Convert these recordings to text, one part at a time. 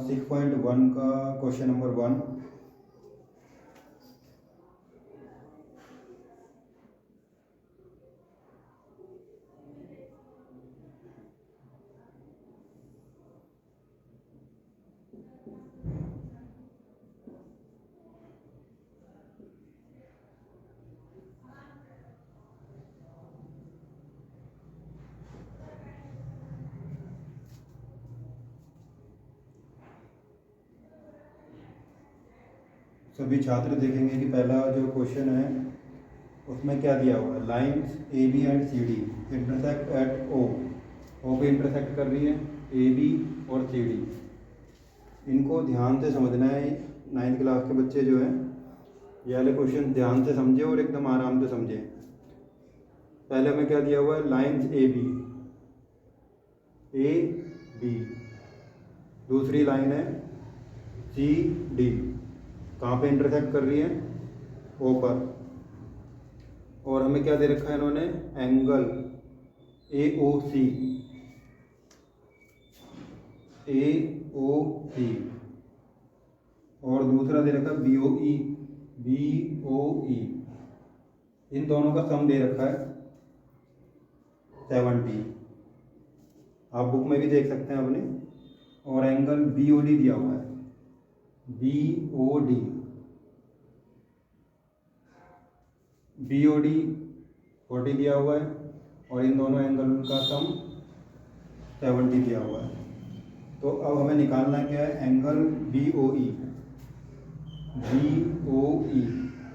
6.1 का question number 1। सभी छात्र देखेंगे कि पहला जो क्वेश्चन है उसमें क्या दिया हुआ है, lines A B and C D intersect at O पे इंटरसेक्ट कर रही है ए बी और सी डी। इनको ध्यान से समझना है, 9th क्लास के बच्चे जो हैं ये वाले क्वेश्चन ध्यान से समझे और एकदम आराम से समझें। पहले हमें क्या दिया हुआ है, लाइंस ए बी, दूसरी लाइन है सी डी, कहाँ पे इंटरसेक्ट कर रही है, ओ पर। और हमें क्या दे रखा है इन्होंने, एंगल AOC, और दूसरा दे रखा है BOE। इन दोनों का सम दे रखा है 70, आप बुक में भी देख सकते हैं अपने। और एंगल BOD दिया हुआ है, BOD 40 दिया हुआ है और इन दोनों एंगल का सम 70 दिया हुआ है। तो अब हमें निकालना क्या है, एंगल BOE,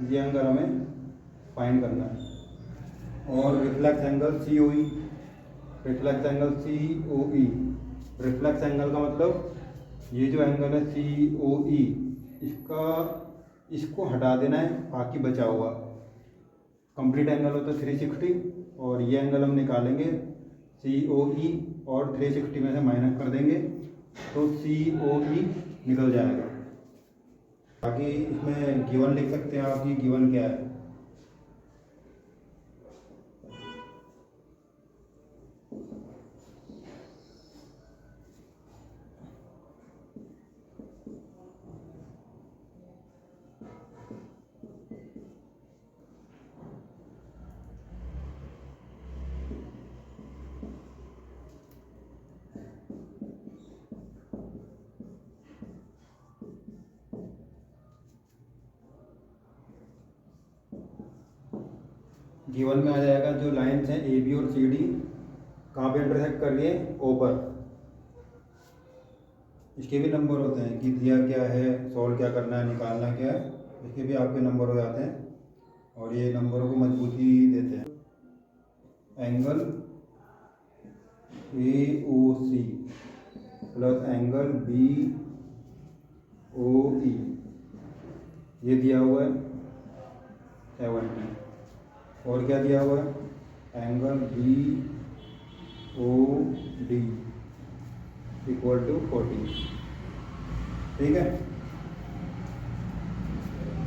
ये एंगल हमें फाइंड करना है। और reflex angle COE, reflex angle का मतलब ये जो एंगल है COE, इसको हटा देना है, बाकी बचा हुआ कंप्लीट एंगल होता है 360, और ये एंगल हम निकालेंगे COE और 360 में से माइनस कर देंगे तो COE निकल जाएगा। बाकी इसमें गिवन लिख सकते हैं आप कि गिवन क्या है। गिवन में आ जाएगा जो लाइन्स हैं AB और CD कहाँ पे इंटरसेक्ट कर रही है, O पर। इसके भी नंबर होते हैं कि दिया क्या है, सॉल्व क्या करना है, निकालना क्या है, इसके भी आपके नंबर हो जाते हैं और ये नंबरों को मजबूती देते हैं। Angle AOC plus angle BOE ये दिया हुआ है 70, और क्या दिया हुआ है, एंगल BOD इक्वल टू 40। ठीक है,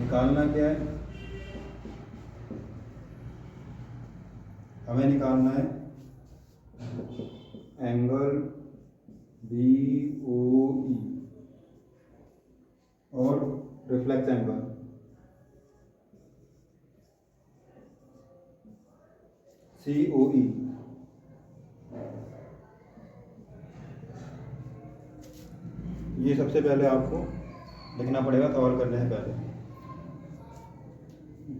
निकालना क्या है, हमें निकालना है एंगल BOE और रिफ्लेक्स एंगल COE। ये सबसे पहले आपको लिखना पड़ेगा सॉल्व करने से पहले।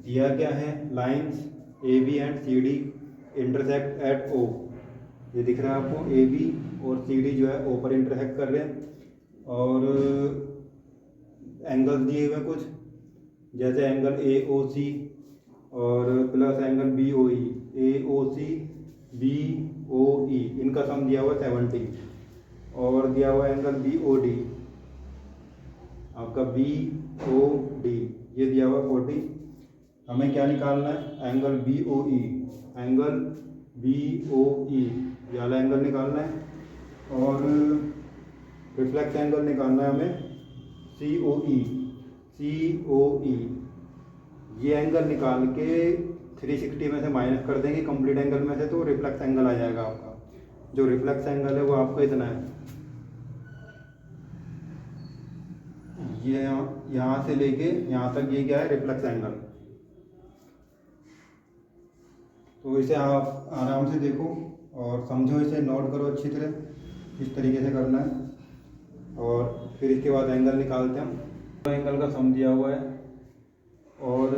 दिया क्या है, lines AB and CD intersect at O, ये दिख रहा है आपको, AB और CD जो है O पर इंटरसेक्ट कर रहे हैं। और एंगल्स दिए हुए कुछ, जैसे एंगल AOC और plus angle BOE, AOC BOE इनका सम दिया हुआ 70, और दिया हुआ एंगल BOD आपका BOD ये दिया हुआ 40। हमें क्या निकालना है, एंगल BOE ये वाला एंगल निकालना है, और रिफ्लेक्स एंगल निकालना है हमें COE। ये एंगल निकाल के 360 में से माइनस कर देंगे कंप्लीट एंगल में से, तो रिफ्लेक्स एंगल आ जाएगा आपका। जो रिफ्लेक्स एंगल है वो आपका इतना है ये यहाँ से लेके यहाँ तक ये क्या है, रिफ्लेक्स एंगल। तो इसे आप आराम से देखो और समझो, इसे नोट करो अच्छी तरह किस तरीके से करना है, और फिर इसके बाद एंगल निकालते हैं हम। तो एंगल का सम दिया हुआ है और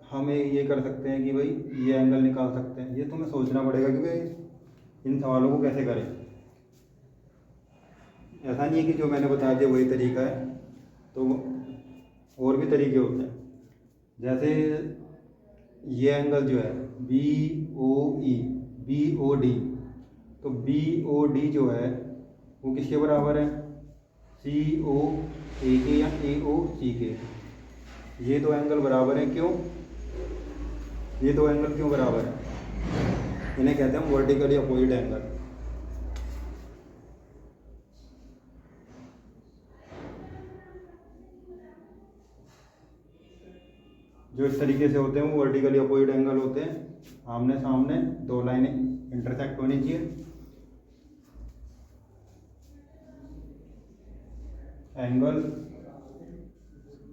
हमें ये कर सकते हैं कि भाई ये एंगल निकाल सकते हैं। ये तुम्हें सोचना पड़ेगा कि भाई इन सवालों को कैसे करें। ऐसा नहीं है कि जो मैंने बता दिया वही तरीका है, तो और भी तरीके होते हैं। जैसे ये एंगल जो है BOD, तो BOD जो है वो किसके बराबर है, COA के या AOC के। ये दो एंगल बराबर हैं, क्यों? ये दो एंगल क्यों बराबर हैं? इन्हें कहते हैं वर्टिकली अपोजिट एंगल। जो इस तरीके से होते हैं वो वर्टिकली अपोजिट एंगल होते हैं। आमने सामने दो लाइनें इंटरसेक्ट होनी चाहिए। Angle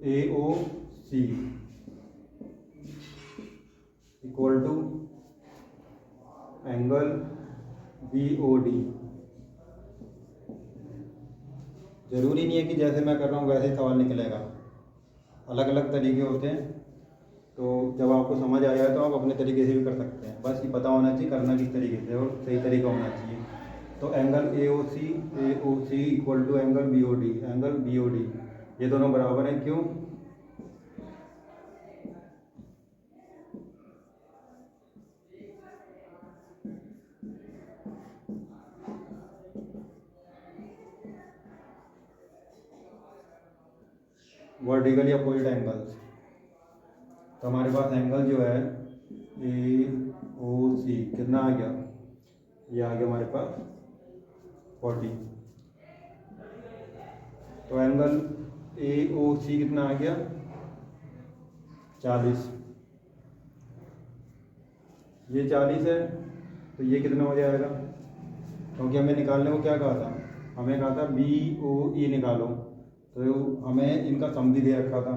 AOC equal to angle BOD। जरूरी नहीं है कि जैसे मैं कर रहा हूँ वैसे ही सवाल निकलेगा, अलग अलग तरीके होते हैं। तो जब आपको समझ आ जाए तो आप अपने तरीके से भी कर सकते हैं, बस ये पता होना चाहिए करना किस तरीके से और सही तरीका होना चाहिए। तो angle AOC equal to angle BOD, ये दोनों बराबर हैं, क्यों? Vertically opposite angles. तो हमारे पास एंगल जो है AOC कितना आ गया, ये आ गया हमारे पास 40। तो एंगल AOC कितना आ गया, 40। ये 40 है, तो ये कितना हो जाएगा? क्योंकि हमें निकालने को क्या कहा था, हमें कहा था BOE निकालो, तो हमें इनका सम भी दे रखा था।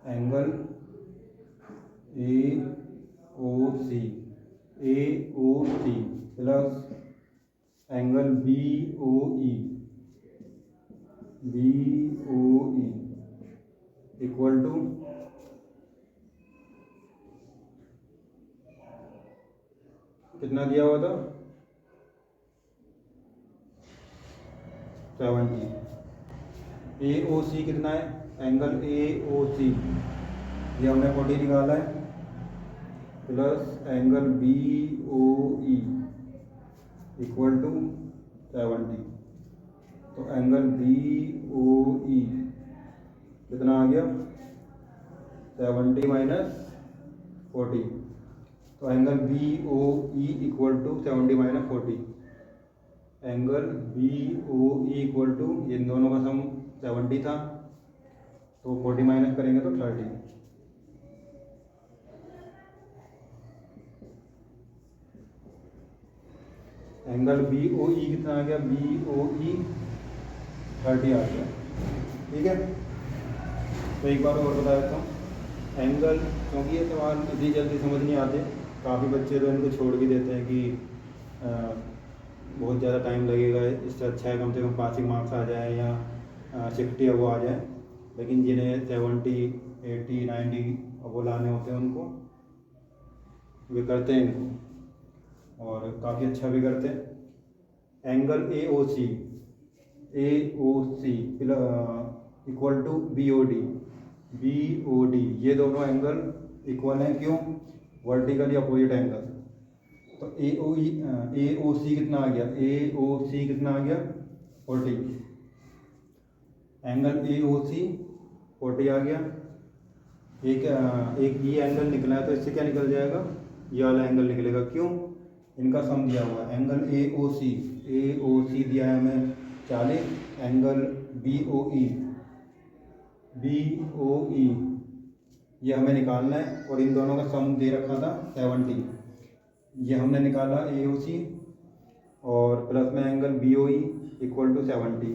Angle AOC plus angle BOE equal to कितना दिया हुआ था, 70। AOC कितना है, एंगल AOC ये हमने 40 निकाला है, plus angle BOE equal to 70। तो एंगल BOE कितना आ गया, 70 माइनस 40। तो angle BOE equal to 70 minus 40। Angle BOE equal to, इन दोनों का सम 70 था, तो 40 माइनस करेंगे तो 30। एंगल BOE कितना आ गया, BOE 30 आ गया। ठीक है, तो एक बार और बता देता हूँ एंगल, क्योंकि ये सवाल इतनी जल्दी समझ नहीं आते, काफ़ी बच्चे तो इनको छोड़ भी देते हैं कि बहुत ज़्यादा टाइम लगेगा, इससे अच्छा है कम से कम पासिंग मार्क्स आ जाए या 60 अब आ जाए। लेकिन जिन्हें 70, 80, 90 वो लाने होते हैं उनको वे करते हैं इनको, और काफ़ी अच्छा भी करते हैं। Angle AOC equal to BOD, ये दोनों एंगल इक्वल हैं, क्यों? Vertically opposite angle. तो AOC कितना आ गया, AOC कितना आ गया, 40। एंगल AOC 40 आ गया। एक ये एंगल निकला है, तो इससे क्या निकल जाएगा, ये वाला एंगल निकलेगा, क्यों? इनका सम दिया हुआ है। एंगल AOC दिया है हमें 40, एंगल BOE ये हमें निकालना है, और इन दोनों का सम दे रखा था 70। ये हमने निकाला AOC, और प्लस में एंगल BOE इक्वल टू 70।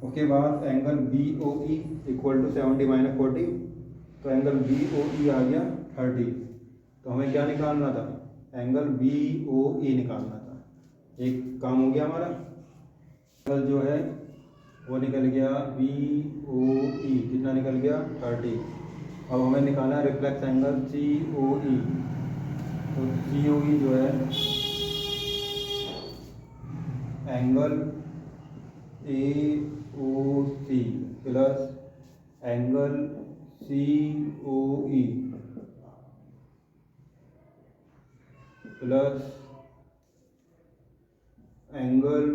उसके बाद angle B O E equal to 70 minus 40, तो एंगल बी ओ ई आ गया 30। तो हमें क्या निकालना था, एंगल बी ओ ई निकालना था। एक काम हो गया हमारा, एंगल जो है वो निकल गया बी ओ ई, कितना निकल गया 30। अब हमें निकालना है रिफ्लेक्स एंगल सी ओ ई। तो सी ओ ई जो है angle A O C plus angle C O E plus angle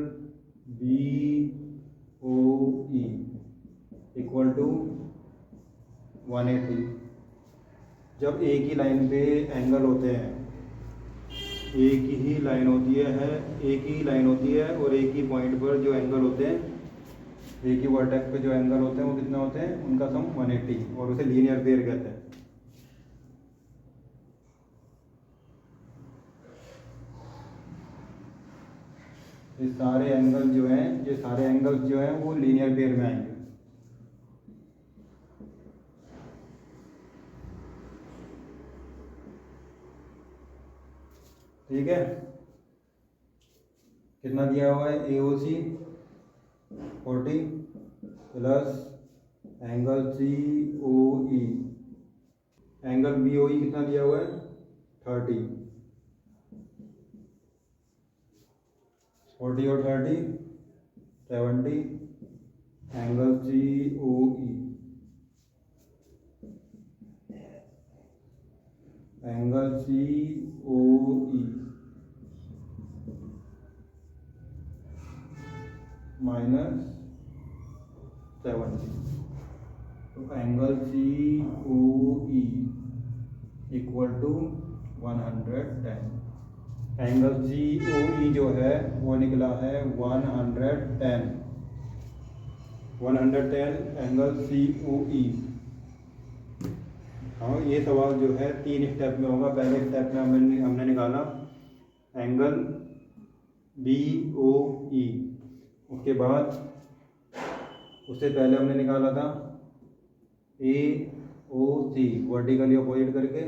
B O E equal to 180। जब एक ही लाइन पे एंगल होते हैं, एक ही लाइन होती है, एक ही लाइन होती है और एक ही पॉइंट पर जो एंगल होते हैं, एक ही वर्टेक्स पे जो एंगल होते हैं वो कितना होते हैं, उनका सम 180 और उसे लीनियर पेयर कहते हैं। ये सारे एंगल जो हैं, ये सारे एंगल्स जो हैं वो लीनियर पेयर में आएंगे। ठीक है, कितना दिया हुआ है, A O C 40 plus angle C O E, angle B O E कितना दिया हुआ है 30, 40 और 30 70, angle C O E, angle C O E minus 70। तो angle C O E equal to 110। Angle C O E जो है वो निकला है 110, 110 एंगल सी ओ ई। हाँ, ये सवाल जो है 3 स्टेप में होगा। पहले स्टेप में हमने निकाला एंगल बी ओ ई, उसके बाद उससे पहले हमने निकाला था ए ओ सी वर्टिकली अपोजिट करके,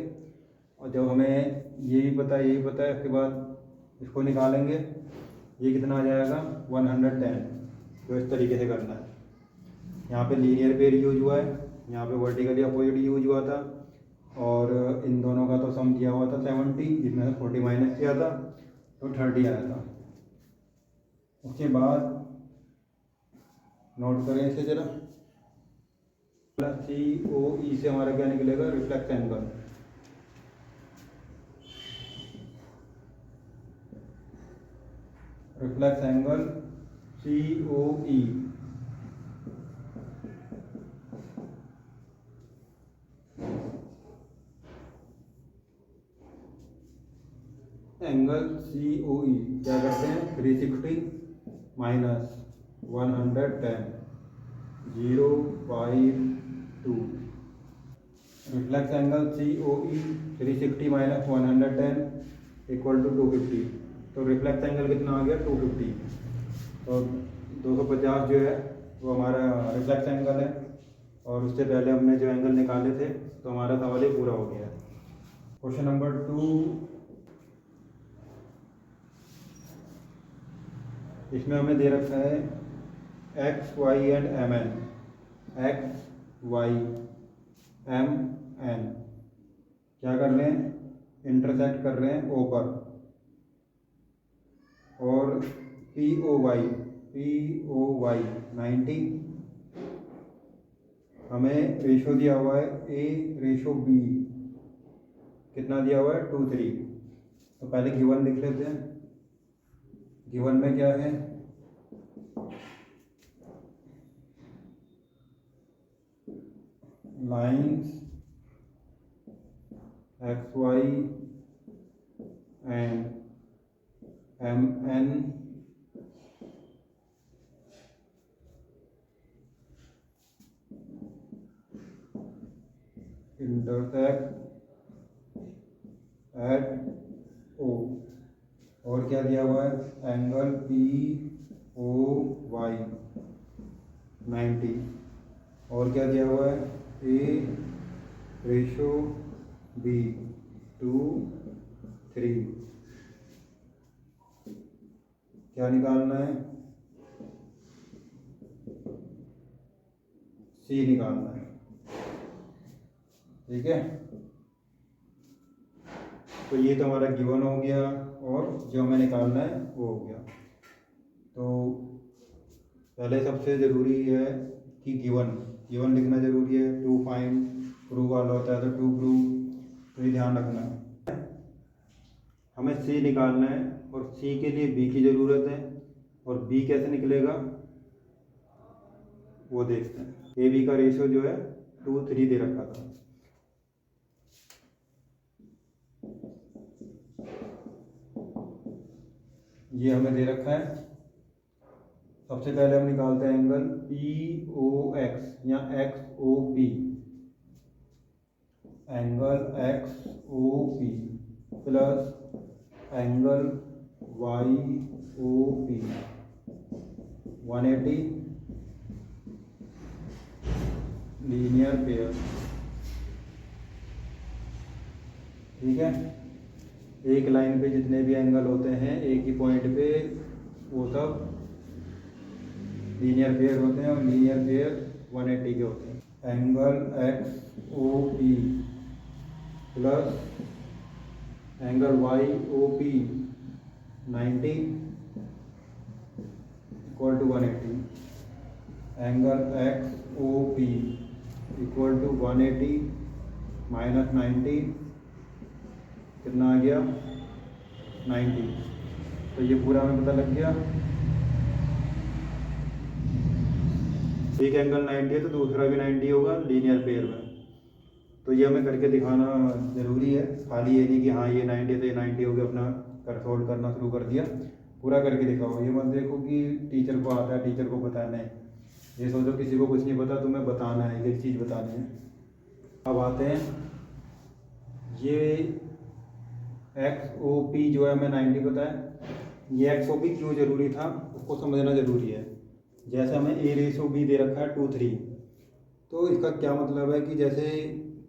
और जब हमें ये भी पता है, ये भी पता है, उसके बाद इसको निकालेंगे, ये कितना आ जाएगा 110। तो इस तरीके से करना है। यहाँ पे लीनियर पेयर यूज हुआ है, यहाँ पे वर्टिकली अपोजिट यूज हुआ था, और इन दोनों का तो सम दिया हुआ था 70, जिसमें से 40 माइनस किया था तो 30 आया था। उसके बाद नोट करें इसे जरा, सी ओ ई से हमारा क्या निकलेगा, reflex angle. Reflex angle C O E angle C O E क्या करते हैं, 360 minus 110 052। Reflex angle C O E 360 minus 110 equal to 250। तो रिफ्लेक्स एंगल कितना आ गया 250। तो 250 जो है वो हमारा रिफ्लेक्स एंगल है, और उससे पहले हमने जो एंगल निकाले थे, तो हमारा सवाल ही पूरा हो गया। क्वेश्चन नंबर 2, इसमें हमें दे रखा है X Y and M N, X Y M N क्या कर रहे हैं, इंटरसेक्ट कर रहे हैं ओ पर, और पी ओ वाई 90। हमें रेशो दिया हुआ है ए रेशो बी, कितना दिया हुआ है 2:3। तो पहले गिवन लिख लेते हैं। गिवन में क्या है, lines X Y and M N intersect at O, और क्या दिया हुआ है, एंगल पी ओ वाई 90 और क्या दिया हुआ है A रेशो B 2:3 क्या निकालना है C निकालना है। ठीक है, तो ये तो हमारा गिवन हो गया और जो हमें निकालना है वो हो गया। तो पहले सबसे ज़रूरी है कि गिवन लिखना ज़रूरी है। टू फाइंड प्रूव वाला होता है तो टू प्रूव, तो ये ध्यान रखना है। हमें C निकालना है और C के लिए B की ज़रूरत है और B कैसे निकलेगा वो देखते हैं। ए बी का रेशो जो है 2:3 दे रखा था। ये हमें दे रखा है। सबसे पहले हम निकालते हैं एंगल POX या XOP, angle XOP plus angle YOP 180 linear pair. ठीक है, एक लाइन पे जितने भी एंगल होते हैं एक ही पॉइंट पे वो सब लीनियर पेयर होते हैं और लीनियर पेयर 180 के होते हैं। Angle XOP plus angle YOP 90 equal to 180। Angle XOP equal to 180 minus 90 कितना आ गया 90। तो ये पूरा हमें पता लग गया। एक एंगल 90 है तो दूसरा भी 90 होगा लीनियर पेयर में। तो ये हमें करके दिखाना ज़रूरी है, खाली ये नहीं कि हाँ ये 90 तो ये 90 हो गया अपना कर सोल्व करना शुरू कर दिया। पूरा करके दिखाओ। ये मत देखो कि टीचर को आता है टीचर को बताना है, ये सोचो किसी को कुछ नहीं पता तुम्हें बताना है, एक चीज़ बतानी है। अब आते हैं ये XOP जो है हमें 90 पता है, ये XOP क्यों ज़रूरी था उसको समझना ज़रूरी है। जैसे हमें A रेशो B दे रखा है 2:3, तो इसका क्या मतलब है कि जैसे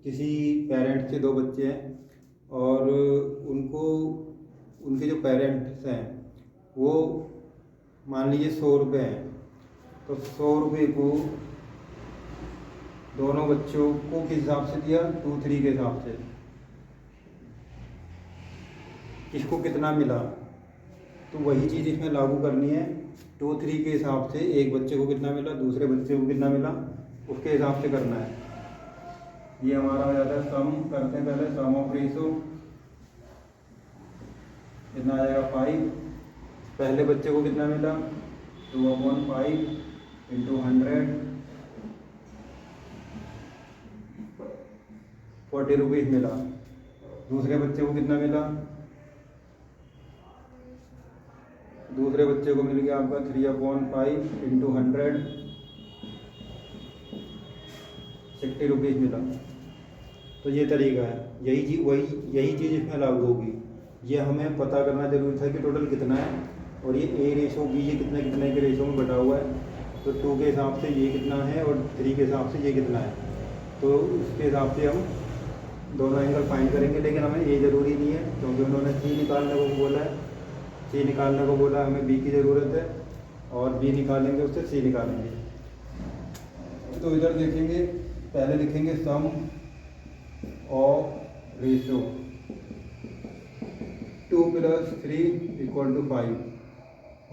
किसी पेरेंट्स के दो बच्चे हैं और उनको उनके जो पेरेंट्स हैं वो मान लीजिए 100 रुपये हैं, तो 100 रुपये को दोनों बच्चों को किस हिसाब से दिया 2:3 के हिसाब से, किसको कितना मिला, तो वही चीज़ इसमें लागू करनी है। 2:3 के हिसाब से एक बच्चे को कितना मिला दूसरे बच्चे को कितना मिला उसके हिसाब से करना है। ये हमारा हो जाता है सम। करते हैं पहले सम ऑफ रेशो, कितना आ जाएगा 5। पहले बच्चे को कितना मिला 2/5 इंटू 100 40 रुपीज़ मिला। दूसरे बच्चे को कितना मिला, दूसरे बच्चे को मिल गया आपका 3/5 इंटू 100 60 रुपीज़ मिला। तो ये तरीका है, यही चीज़ इसमें लागू होगी। ये हमें पता करना जरूरी था कि टोटल कितना है और ये A रेशो B ये कितने कितने के रेशो में बटा हुआ है। तो 2 के हिसाब से ये कितना है और 3 के हिसाब से ये कितना है, तो उसके हिसाब से हम दोनों एंगल फाइंड करेंगे। लेकिन हमें ये ज़रूरी नहीं है क्योंकि उन्होंने C निकालने को बोला है, C निकालने को बोला, हमें B की ज़रूरत है और B निकालेंगे उससे C निकालेंगे। तो इधर देखेंगे, पहले लिखेंगे सम ऑफ रेशो 2 + 3 = 5।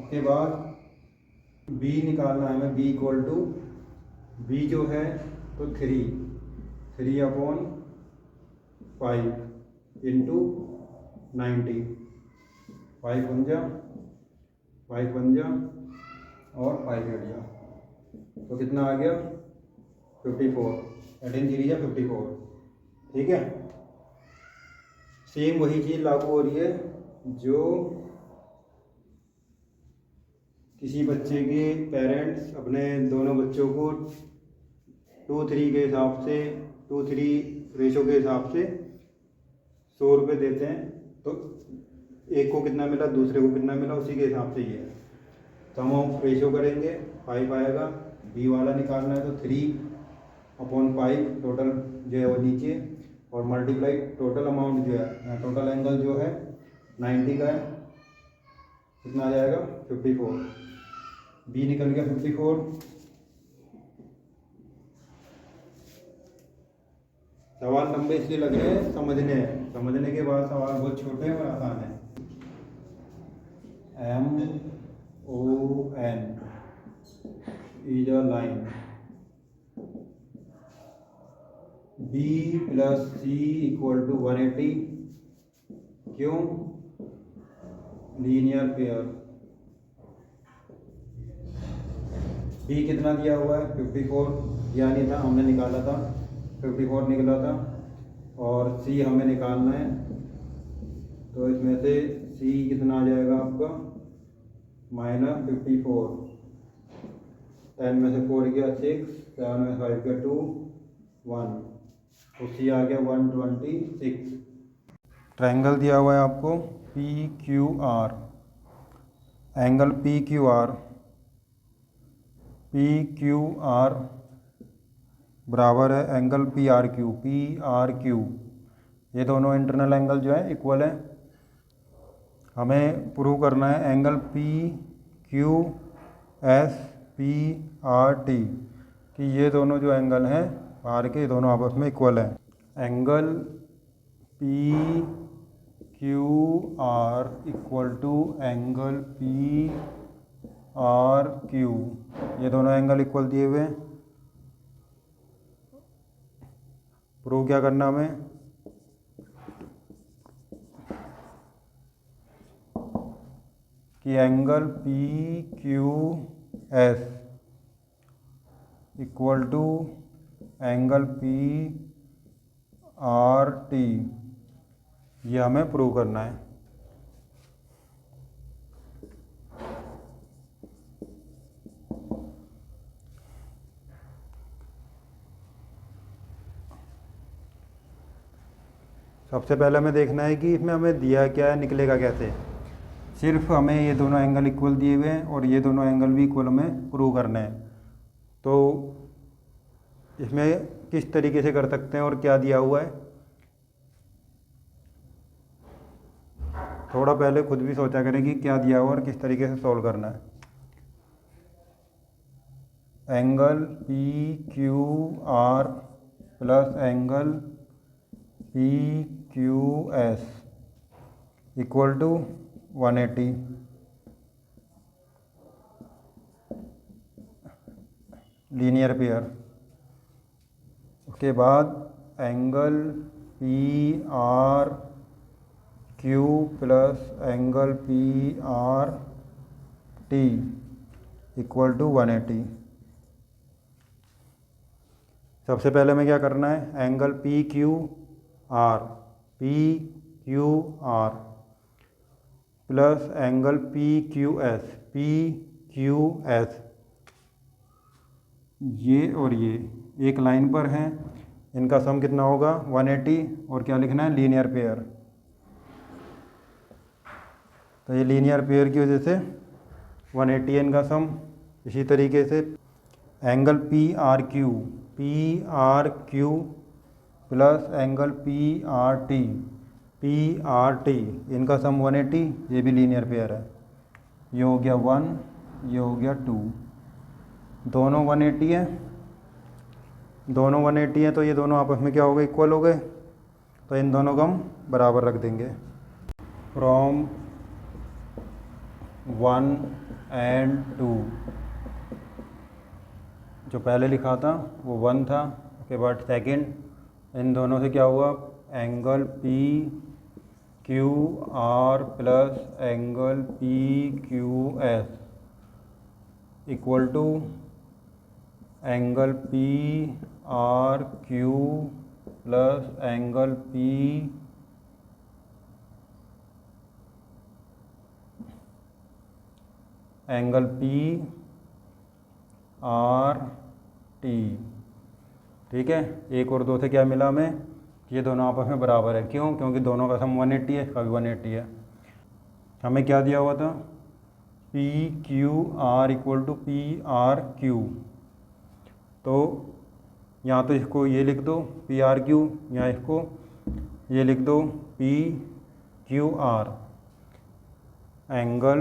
उसके बाद B निकालना है हमें, B = B जो है तो 3/5 इंटू 90 5 पंजा और 5 8 तो कितना आ गया 54। 18 3 या 54। ठीक है, सेम वही चीज़ लागू हो रही है जो किसी बच्चे के पेरेंट्स अपने दोनों बच्चों को 2:3 के हिसाब से 2:3 रेशो के हिसाब से 100 रुपये देते हैं, तो एक को कितना मिला दूसरे को कितना मिला उसी के हिसाब से ये है। सम ऑफ रेशो करेंगे 5 आएगा बी वाला निकालना है तो 3/5 टोटल जो है वो नीचे, और मल्टीप्लाई टोटल अमाउंट जो है, टोटल एंगल जो है 90 का है, कितना आ जाएगा 54। बी निकल गया 54। सवाल लंबे इसलिए लग रहे हैं, समझने के बाद सवाल बहुत छोटे और आसान है। MON is a line, B plus C equal to 180, क्यों? Linear pair. B कितना दिया हुआ है 54, यानी था हमने निकाला था 54 निकला था, और C हमें निकालना है, तो इसमें से C कितना आ जाएगा आपका -54, 10 में से 4 गया 6, 7 में 5 गया 2, 1, तो C आ गया 126। ट्रायंगल दिया हुआ है आपको PQR, एंगल PQR बराबर है एंगल PRQ। ये दोनों इंटरनल एंगल जो है इक्वल है। हमें प्रूव करना है एंगल PQSPRT कि ये दोनों जो एंगल हैं आर के, दोनों आपस में इक्वल हैं। Angle PQR equal to angle PRQ, ये दोनों एंगल इक्वल दिए हुए हैं। प्रूव क्या करना हमें, कि angle PQS equal to angle PRT, ये हमें प्रूव करना है। सबसे पहले हमें देखना है कि इसमें हमें दिया क्या है, निकलेगा कैसे। सिर्फ हमें ये दोनों एंगल इक्वल दिए हुए हैं और ये दोनों एंगल भी इक्वल हमें प्रूव करने हैं। तो इसमें किस तरीके से कर सकते हैं और क्या दिया हुआ है, थोड़ा पहले खुद भी सोचा करें कि क्या दिया हुआ और किस तरीके से सॉल्व करना है। Angle PQR plus angle PQS equal to 180, linear pair. उसके बाद angle PRQ plus angle PRT equal to 180। सबसे पहले हमें क्या करना है, angle PQR plus angle PQS, ये और ये एक लाइन पर हैं, इनका सम कितना होगा 180, और क्या लिखना है लीनियर पेयर। तो ये लीनियर पेयर की वजह से 180 है इनका सम। इसी तरीके से angle PRQ plus angle PRT इनका सम 180, ये भी लीनियर पेयर है। ये हो गया 1, ये हो गया 2, दोनों 180 है, दोनों 180 है, तो ये दोनों आपस में क्या हो गए, इक्वल हो गए। तो इन दोनों को हम बराबर रख देंगे। फ्रॉम 1 and 2, जो पहले लिखा था वो 1 था, उसके बाद सेकंड, इन दोनों से क्या हुआ, angle PQR plus angle PQS equal to angle PRQ plus angle PRT। ठीक है, 1 और 2 से क्या मिला हमें, ये दोनों आपस में बराबर है। क्यों? क्योंकि दोनों का सम 180 है, इसका भी 180 है। हमें क्या दिया हुआ था, PQR इक्वल टू PRQ, तो या तो इसको ये लिख दो पी आर क्यू, या इसको ये लिख दो P Q R, angle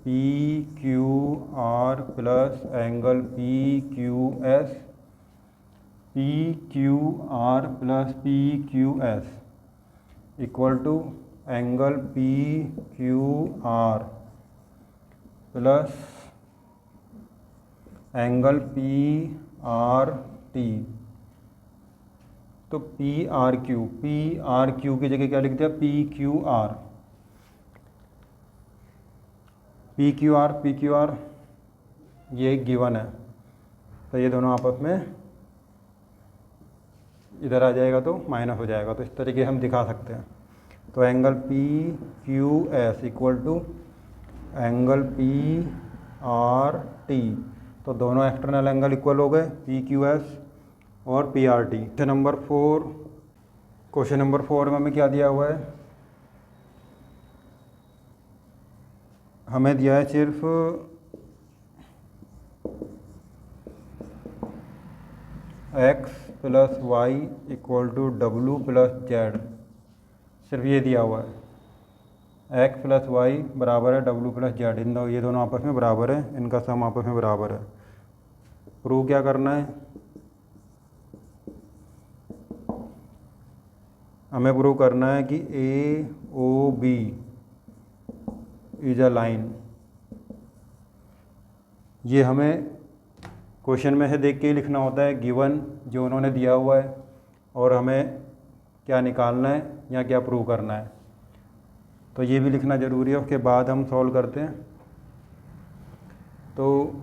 P Q R plus angle P Q S, P Q R plus P Q S equal to angle P Q R plus angle P R T. तो P R Q की जगह क्या लिख दिया, P Q R, P Q R ये given है, तो ये दोनों आपस में इधर आ जाएगा तो माइनस हो जाएगा। तो इस तरीके हम दिखा सकते हैं। तो angle P Q S equal to angle P R T, तो दोनों एक्सटर्नल एंगल इक्वल हो गए, पी क्यू एस और P R T. Question number 4 में हमें क्या दिया हुआ है, हमें दिया है सिर्फ x plus Y equal to W plus Z, सिर्फ ये दिया हुआ है। x प्लस वाई बराबर है डब्लू प्लस जेड, ये दोनों आपस में बराबर है, इनका सम आपस में बराबर है। प्रूव क्या करना है, हमें प्रूव करना है कि A O B is a line. ये हमें क्वेश्चन में से देख के ही लिखना होता है, गिवन जो उन्होंने दिया हुआ है, और हमें क्या निकालना है या क्या प्रूव करना है, तो ये भी लिखना ज़रूरी है। उसके बाद हम सॉल्व करते हैं। तो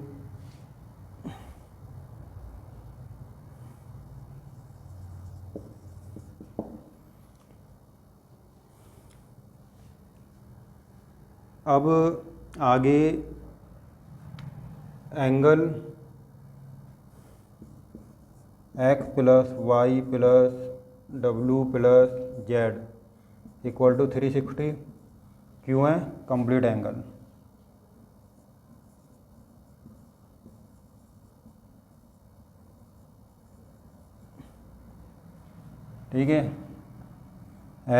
अब आगे angle x plus Y plus W plus Z equal to 360 क्यों है, कंप्लीट एंगल। ठीक है,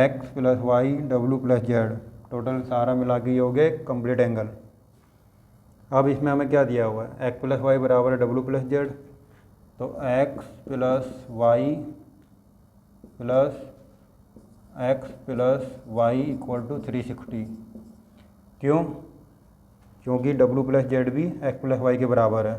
x plus Y W plus Z total सारा मिला के हो गए कंप्लीट एंगल। अब इसमें हमें क्या दिया हुआ है, x प्लस वाई बराबर है डब्लू प्लस जेड, तो x plus Y equal to 360। क्यों, क्योंकि डब्लू प्लस जेड भी x प्लस वाई के बराबर है।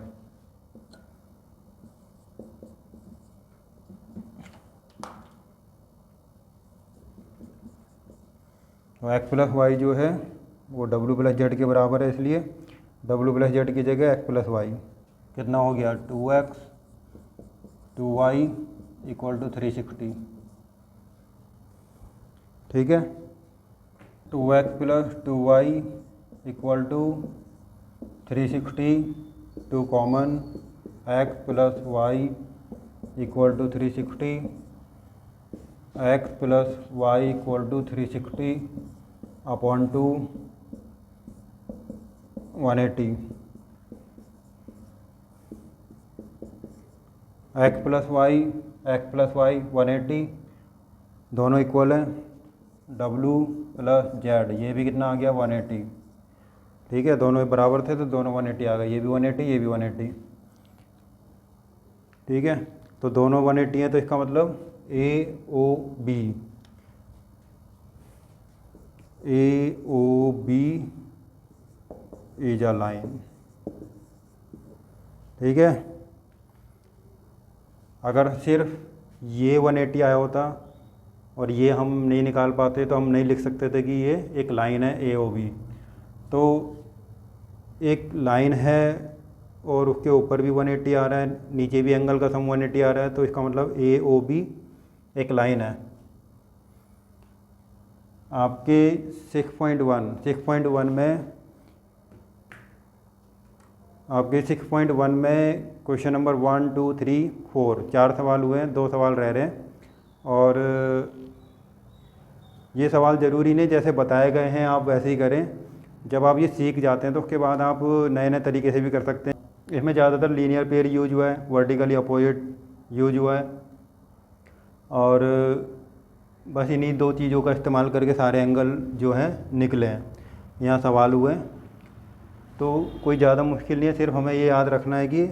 तो x प्लस वाई जो है वो डब्लू प्लस जेड के बराबर है, इसलिए डब्लू प्लस जेड की जगह x प्लस वाई कितना हो गया, 2x 2y इक्वल टू 360। ठीक है, 2x plus 2y equal to 360, 2 common, x plus Y equal to 360, x plus Y equal to 360 upon 2 180। x plus Y 180 दोनों इक्वल हैं, w plus Z ये भी कितना आ गया 180। ठीक है, दोनों बराबर थे तो दोनों 180 आ गए, ये भी 180 ये भी 180। ठीक है, तो दोनों 180 हैं, तो इसका मतलब AOB इज अ लाइन। ठीक है, अगर सिर्फ ये 180 आया होता और ये हम नहीं निकाल पाते तो हम नहीं लिख सकते थे कि ये एक लाइन है AOB। तो एक लाइन है और उसके ऊपर भी 180 आ रहा है, नीचे भी एंगल का सम 180 आ रहा है, तो इसका मतलब AOB एक लाइन है। आपके 6.1 में क्वेश्चन नंबर 1 2 3 4 4 सवाल हुए हैं, 2 सवाल रह रहे हैं। और ये सवाल ज़रूरी नहीं जैसे बताए गए हैं आप वैसे ही करें, जब आप ये सीख जाते हैं तो उसके बाद आप नए नए तरीके से भी कर सकते हैं। इसमें ज़्यादातर लीनियर पेयर यूज हुआ है, वर्टिकली अपोजिट यूज हुआ है, और बस इन्हीं दो चीज़ों का इस्तेमाल करके सारे एंगल जो हैं निकले हैं, यहाँ सवाल हुए हैं। तो कोई ज़्यादा मुश्किल नहीं है, सिर्फ हमें ये याद रखना है कि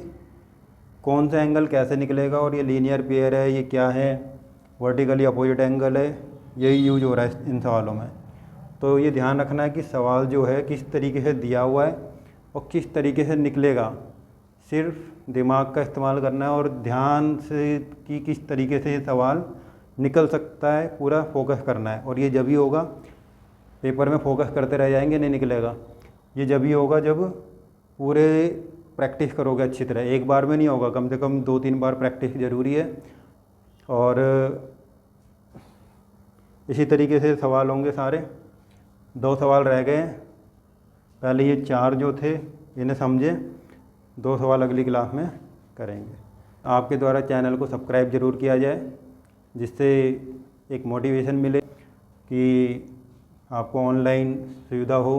कौन सा एंगल कैसे निकलेगा, और ये लीनियर पेयर है, ये क्या है, वर्टिकली अपोजिट एंगल है, यही यूज हो रहा है इन सवालों में। तो ये ध्यान रखना है कि सवाल जो है किस तरीके से दिया हुआ है और किस तरीके से निकलेगा, सिर्फ दिमाग का इस्तेमाल करना है और ध्यान से कि किस तरीके से ये सवाल निकल सकता है पूरा फोकस करना है। और ये जब ही होगा, पेपर में फोकस करते रह जाएंगे, नहीं निकलेगा। ये जब ही होगा जब पूरे प्रैक्टिस करोगे अच्छी तरह, एक बार में नहीं होगा, कम से कम 2-3 बार प्रैक्टिस ज़रूरी है। और इसी तरीके से सवाल होंगे सारे। 2 सवाल रह गए हैं, पहले ये 4 जो थे इन्हें समझे, 2 सवाल अगली क्लास में करेंगे। आपके द्वारा चैनल को सब्सक्राइब ज़रूर किया जाए, जिससे एक मोटिवेशन मिले कि आपको ऑनलाइन सुविधा हो,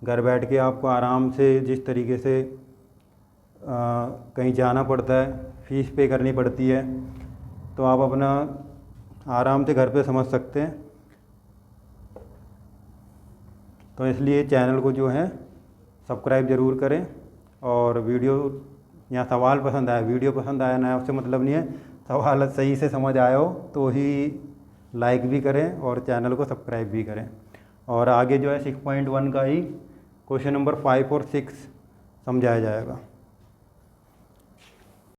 घर बैठ के आपको आराम से, जिस तरीके से कहीं जाना पड़ता है, फ़ीस पे करनी पड़ती है, तो आप अपना आराम से घर पे समझ सकते हैं। तो इसलिए चैनल को जो है सब्सक्राइब ज़रूर करें। और वीडियो या सवाल पसंद आया, वीडियो पसंद आया ना, उससे मतलब नहीं है, सवाल सही से समझ आया हो तो ही लाइक भी करें और चैनल को सब्सक्राइब भी करें। और आगे जो है 6.1 का ही क्वेश्चन नंबर 5 और 6 समझाया जाएगा।